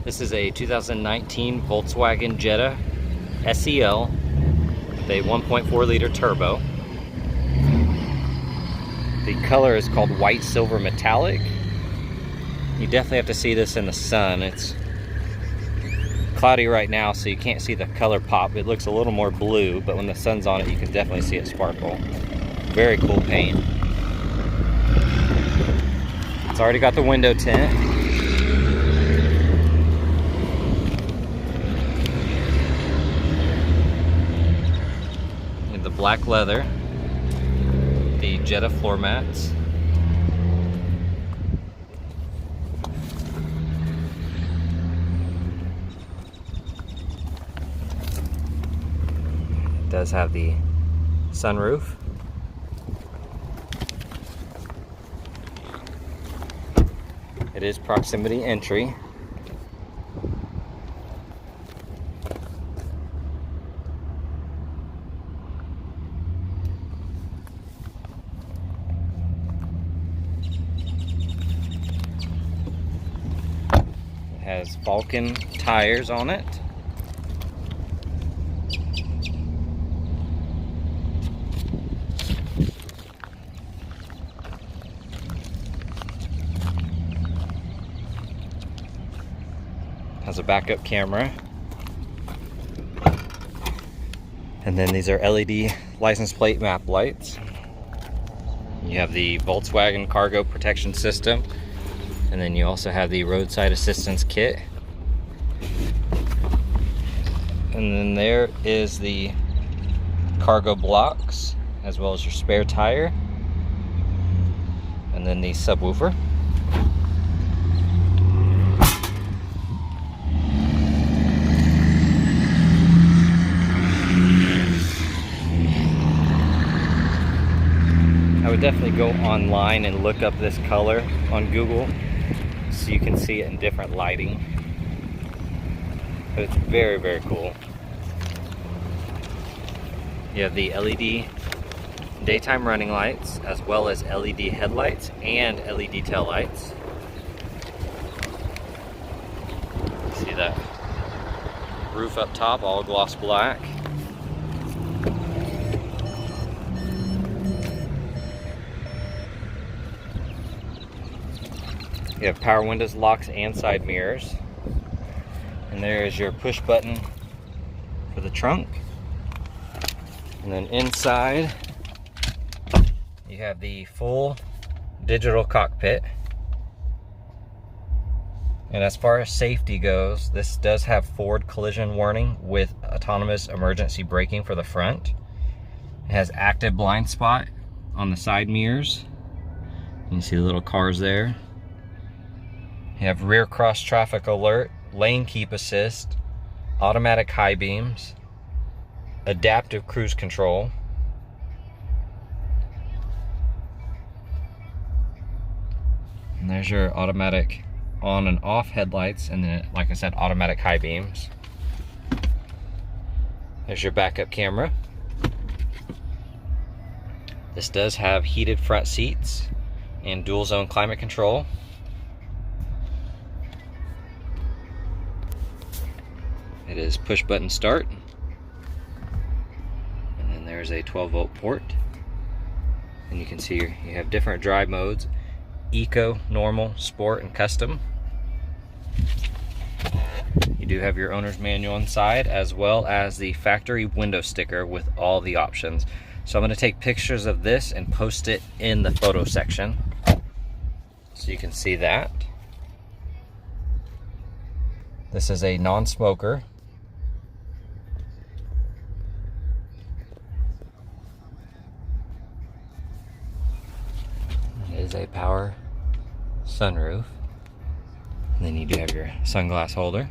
This is a 2019 Volkswagen Jetta SEL with a 1.4 liter turbo. The color is called white silver metallic. You definitely have to see this in the sun. It's cloudy right now, so you can't see the color pop. It looks a little more blue, but when the sun's on it, you can definitely see it sparkle. Very cool paint. It's already got the window tint. And the black leather. The Jetta floor mats. It does have the sunroof. It is proximity entry. It has Vulcan tires on it. Has a backup camera. And then these are LED license plate map lights. You have the Volkswagen cargo protection system. And then you also have the roadside assistance kit. And then there is the cargo blocks, as well as your spare tire. And then the subwoofer. I would definitely go online and look up this color on Google so you can see it in different lighting. But it's very, very cool. You have the LED daytime running lights, as well as LED headlights and LED tail lights. See that roof up top, all gloss black. You have power windows, locks, and side mirrors. And there is your push button for the trunk. And then inside, you have the full digital cockpit. And as far as safety goes, this does have forward collision warning with autonomous emergency braking for the front. It has active blind spot on the side mirrors. You can see the little cars there. You have rear cross traffic alert, lane keep assist, automatic high beams, adaptive cruise control, and there's your automatic on and off headlights, and then, like I said, automatic high beams. There's your backup camera. This does have heated front seats and dual zone climate control. It is push button start. And then there's a 12-volt port. And you can see you have different drive modes: Eco, Normal, Sport, and Custom. You do have your owner's manual inside, as well as the factory window sticker with all the options. So I'm going to take pictures of this and post it in the photo section so you can see that. This is a non-smoker. It is a power sunroof. And then you do have your sunglass holder.